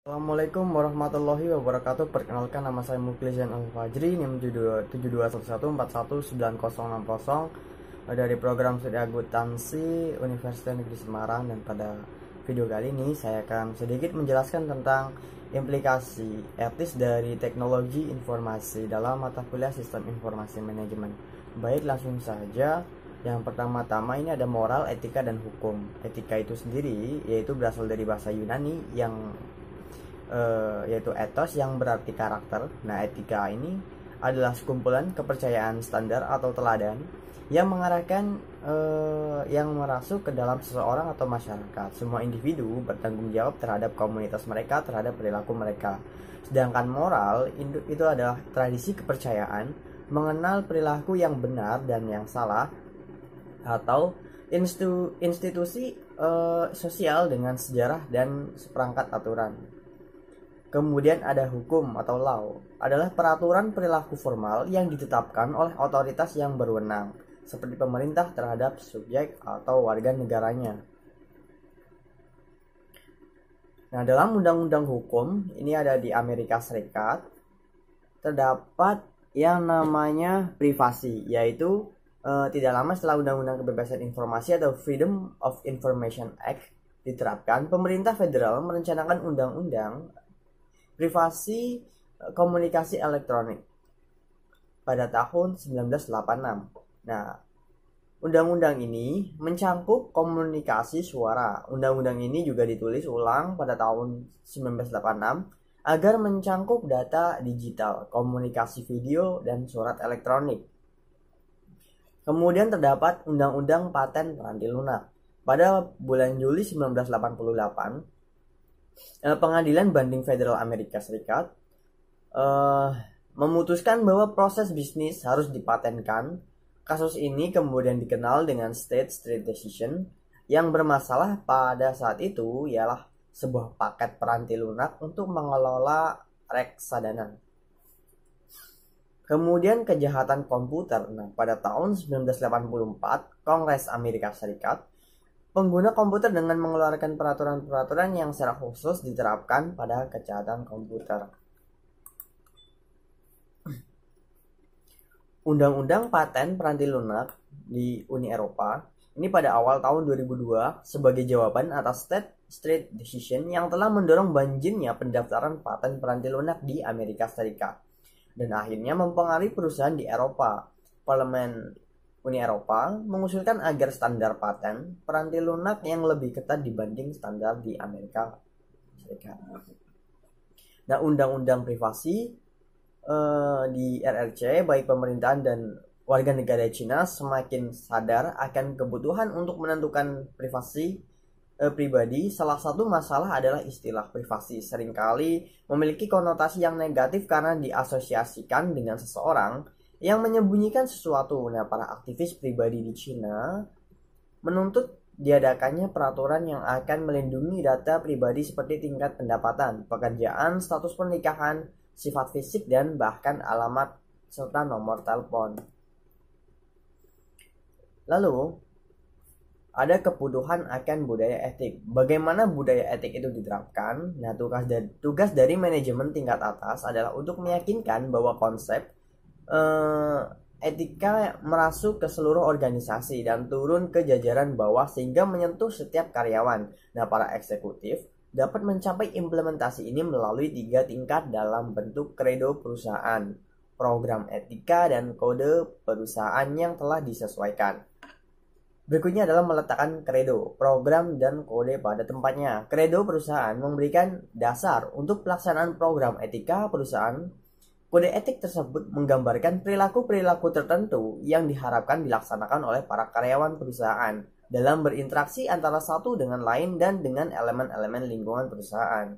Assalamualaikum warahmatullahi wabarakatuh. Perkenalkan, nama saya Muklizain Al-Fajri, NIM 7211149060 dari program studi akuntansi Universitas Negeri Semarang. Dan pada video kali ini saya akan sedikit menjelaskan tentang implikasi etis dari teknologi informasi dalam mata kuliah Sistem Informasi Manajemen. Baik, langsung saja. Yang pertama-tama ini ada moral, etika, dan hukum. Etika itu sendiri yaitu berasal dari bahasa Yunani yaitu ethos yang berarti karakter. Nah, etika ini adalah sekumpulan kepercayaan standar atau teladan yang mengarahkan yang merasuk ke dalam seseorang atau masyarakat. Semua individu bertanggung jawab terhadap komunitas mereka, terhadap perilaku mereka. Sedangkan moral itu adalah tradisi kepercayaan mengenal perilaku yang benar dan yang salah, atau institusi sosial dengan sejarah dan seperangkat aturan. Kemudian ada hukum atau law, adalah peraturan perilaku formal yang ditetapkan oleh otoritas yang berwenang, seperti pemerintah terhadap subjek atau warga negaranya. Nah, dalam undang-undang hukum, ini ada di Amerika Serikat, terdapat yang namanya privasi, yaitu tidak lama setelah Undang-Undang Kebebasan Informasi atau Freedom of Information Act diterapkan, pemerintah federal merencanakan undang-undang privasi komunikasi elektronik pada tahun 1986. Nah, undang-undang ini mencangkup komunikasi suara. Undang-undang ini juga ditulis ulang pada tahun 1986 agar mencangkup data digital, komunikasi video, dan surat elektronik. Kemudian terdapat Undang-Undang Paten Peranti Lunak. Pada bulan Juli 1988, Pengadilan Banding Federal Amerika Serikat memutuskan bahwa proses bisnis harus dipatenkan. Kasus ini kemudian dikenal dengan State Street Decision. Yang bermasalah pada saat itu ialah sebuah paket peranti lunak untuk mengelola reksadana. Kemudian kejahatan komputer. Nah, pada tahun 1984, Kongres Amerika Serikat, pengguna komputer dengan mengeluarkan peraturan-peraturan yang secara khusus diterapkan pada kejahatan komputer. Undang-Undang Paten Peranti Lunak di Uni Eropa ini pada awal tahun 2002 sebagai jawaban atas State Street Decision yang telah mendorong banjirnya pendaftaran paten peranti lunak di Amerika Serikat dan akhirnya mempengaruhi perusahaan di Eropa. Parlemen Uni Eropa mengusulkan agar standar paten peranti lunak yang lebih ketat dibanding standar di Amerika Serikat. Nah, undang-undang privasi di RRC, baik pemerintahan dan warga negara Cina semakin sadar akan kebutuhan untuk menentukan privasi pribadi. Salah satu masalah adalah istilah privasi seringkali memiliki konotasi yang negatif karena diasosiasikan dengan seseorang yang menyembunyikan sesuatu. Nah, para aktivis pribadi di Cina menuntut diadakannya peraturan yang akan melindungi data pribadi seperti tingkat pendapatan, pekerjaan, status pernikahan, sifat fisik, dan bahkan alamat serta nomor telepon. Lalu ada kebutuhan akan budaya etik. Bagaimana budaya etik itu diterapkan? Nah, tugas dari manajemen tingkat atas adalah untuk meyakinkan bahwa konsep etika merasuk ke seluruh organisasi dan turun ke jajaran bawah sehingga menyentuh setiap karyawan. Nah, para eksekutif dapat mencapai implementasi ini melalui 3 tingkat dalam bentuk kredo perusahaan, program etika, dan kode perusahaan yang telah disesuaikan. Berikutnya adalah meletakkan kredo, program, dan kode pada tempatnya. Kredo perusahaan memberikan dasar untuk pelaksanaan program etika perusahaan. Kode etik tersebut menggambarkan perilaku-perilaku tertentu yang diharapkan dilaksanakan oleh para karyawan perusahaan dalam berinteraksi antara satu dengan lain dan dengan elemen-elemen lingkungan perusahaan.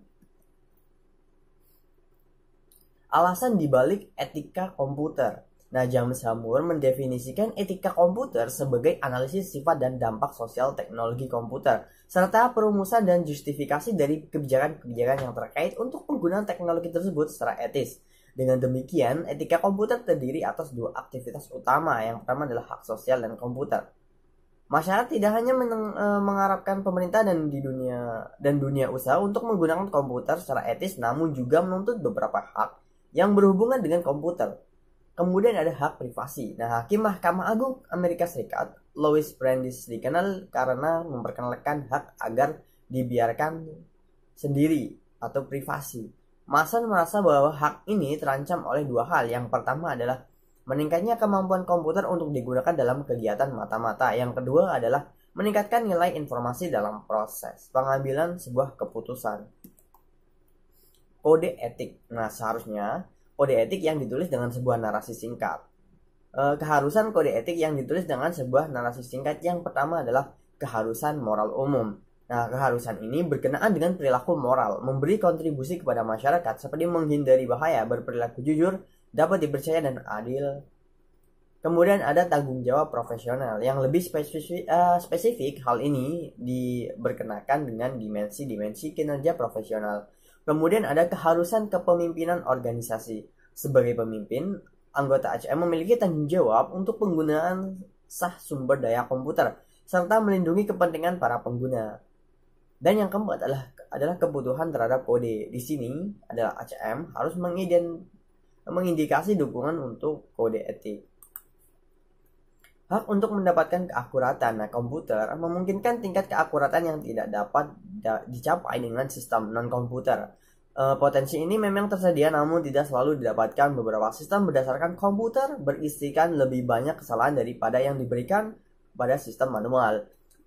Alasan dibalik etika komputer. Nah, James Hamur mendefinisikan etika komputer sebagai analisis sifat dan dampak sosial teknologi komputer, serta perumusan dan justifikasi dari kebijakan-kebijakan yang terkait untuk penggunaan teknologi tersebut secara etis. Dengan demikian, etika komputer terdiri atas 2 aktivitas utama. Yang pertama adalah hak sosial dan komputer. Masyarakat tidak hanya mengharapkan pemerintah dan dunia usaha untuk menggunakan komputer secara etis, namun juga menuntut beberapa hak yang berhubungan dengan komputer. Kemudian ada hak privasi. Nah, Hakim Mahkamah Agung Amerika Serikat, Louis Brandeis, dikenal karena memperkenalkan hak agar dibiarkan sendiri atau privasi. Masa merasa bahwa hak ini terancam oleh dua hal. Yang pertama adalah meningkatnya kemampuan komputer untuk digunakan dalam kegiatan mata-mata. Yang kedua adalah meningkatkan nilai informasi dalam proses pengambilan sebuah keputusan. Kode etik. Nah, seharusnya kode etik yang ditulis dengan sebuah narasi singkat. Keharusan kode etik yang ditulis dengan sebuah narasi singkat yang pertama adalah keharusan moral umum. Nah, keharusan ini berkenaan dengan perilaku moral, memberi kontribusi kepada masyarakat seperti menghindari bahaya, berperilaku jujur, dapat dipercaya dan adil. Kemudian ada tanggung jawab profesional yang lebih spesifik. Hal ini diberkenakan dengan dimensi kinerja profesional. Kemudian ada keharusan kepemimpinan organisasi. Sebagai pemimpin, anggota ACM memiliki tanggung jawab untuk penggunaan sah sumber daya komputer serta melindungi kepentingan para pengguna. Dan yang keempat adalah kebutuhan terhadap kode. Di sini adalah ACM harus mengindikasi dukungan untuk kode etik. Hak untuk mendapatkan keakuratan. Nah, komputer memungkinkan tingkat keakuratan yang tidak dapat dicapai dengan sistem non-komputer. Potensi ini memang tersedia namun tidak selalu didapatkan. Beberapa sistem berdasarkan komputer berisikan lebih banyak kesalahan daripada yang diberikan pada sistem manual.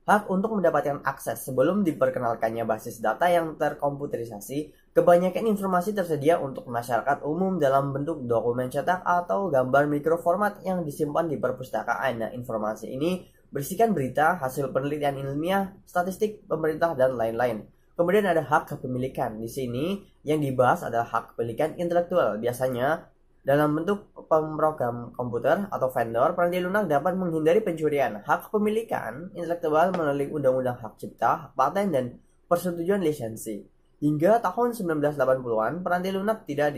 Hak untuk mendapatkan akses. Sebelum diperkenalkannya basis data yang terkomputerisasi, kebanyakan informasi tersedia untuk masyarakat umum dalam bentuk dokumen cetak atau gambar mikroformat yang disimpan di perpustakaan. Nah, informasi ini berisikan berita, hasil penelitian ilmiah, statistik pemerintah, dan lain-lain. Kemudian ada hak kepemilikan. Di sini yang dibahas adalah hak kepemilikan intelektual. Biasanya dalam bentuk pemrogram komputer atau vendor, perangkat lunak dapat menghindari pencurian. Hak kepemilikan intelektual melalui Undang-Undang Hak Cipta, Hak Paten, dan Persetujuan Lisensi. Hingga tahun 1980-an, perangkat lunak tidak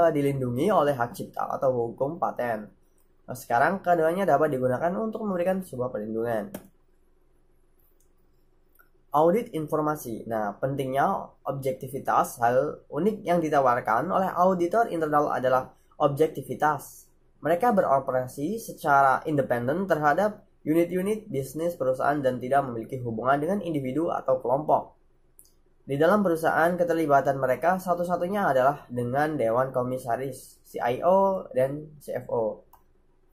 dilindungi oleh hak cipta atau hukum paten. Nah, sekarang keduanya dapat digunakan untuk memberikan sebuah perlindungan. Audit informasi. Nah, pentingnya objektivitas. Hal unik yang ditawarkan oleh auditor internal adalah objektivitas. Mereka beroperasi secara independen terhadap unit-unit bisnis perusahaan dan tidak memiliki hubungan dengan individu atau kelompok. Di dalam perusahaan, keterlibatan mereka satu-satunya adalah dengan Dewan Komisaris, CIO, dan CFO.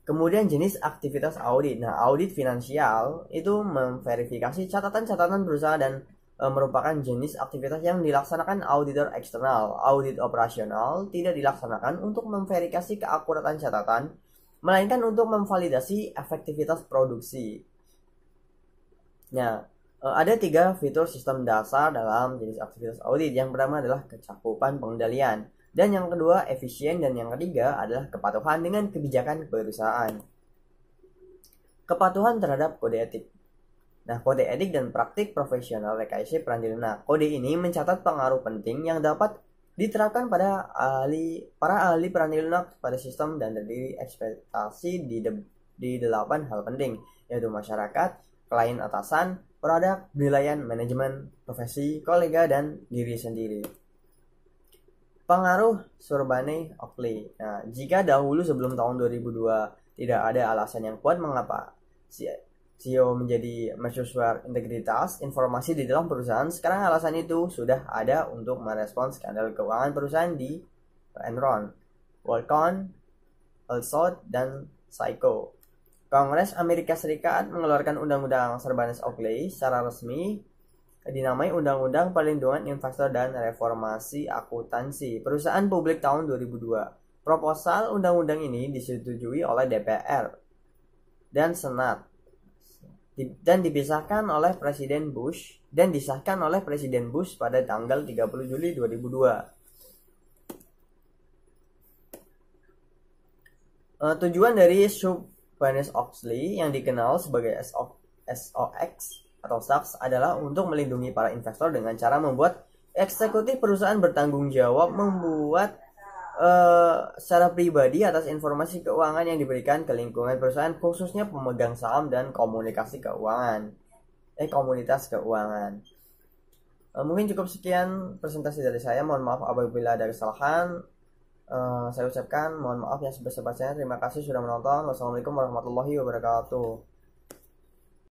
Kemudian jenis aktivitas audit. Nah, audit finansial itu memverifikasi catatan-catatan perusahaan dan merupakan jenis aktivitas yang dilaksanakan auditor eksternal. Audit operasional tidak dilaksanakan untuk memverifikasi keakuratan catatan, melainkan untuk memvalidasi efektivitas produksi. Nah, ada 3 fitur sistem dasar dalam jenis aktivitas audit. Yang pertama adalah kecakupan pengendalian. Dan yang kedua, efisien. Dan yang ketiga adalah kepatuhan dengan kebijakan perusahaan. Kepatuhan terhadap kode etik. Nah, kode etik dan praktik profesional rekayasa perangkat lunak. Kode ini mencatat pengaruh penting yang dapat diterapkan pada para ahli perangkat lunak pada sistem dan terdiri ekspektasi di 8 hal penting, yaitu masyarakat, klien atasan, produk, penilaian, manajemen, profesi, kolega, dan diri sendiri. Pengaruh Sarbanes-Oxley. Nah, jika dahulu sebelum tahun 2002 tidak ada alasan yang kuat mengapa CEO menjadi mercusuar integritas informasi di dalam perusahaan, sekarang alasan itu sudah ada untuk merespons skandal keuangan perusahaan di Enron, WorldCon, Allstate, dan Psycho. Kongres Amerika Serikat mengeluarkan Undang-Undang Sarbanes-Oxley secara resmi dinamai Undang-Undang Perlindungan Investor dan Reformasi Akuntansi Perusahaan Publik tahun 2002. Proposal undang-undang ini disetujui oleh DPR dan Senat dan disahkan oleh Presiden Bush pada tanggal 30 Juli 2002. Tujuan dari Sarbanes-Oxley yang dikenal sebagai SOX atau SOX adalah untuk melindungi para investor dengan cara membuat eksekutif perusahaan bertanggung jawab membuat secara pribadi atas informasi keuangan yang diberikan ke lingkungan perusahaan, khususnya pemegang saham dan komunitas keuangan. Mungkin cukup sekian presentasi dari saya. Mohon maaf apabila ada kesalahan. Saya ucapkan mohon maaf yang sebesar-besarnya. Terima kasih sudah menonton. Wassalamualaikum warahmatullahi wabarakatuh.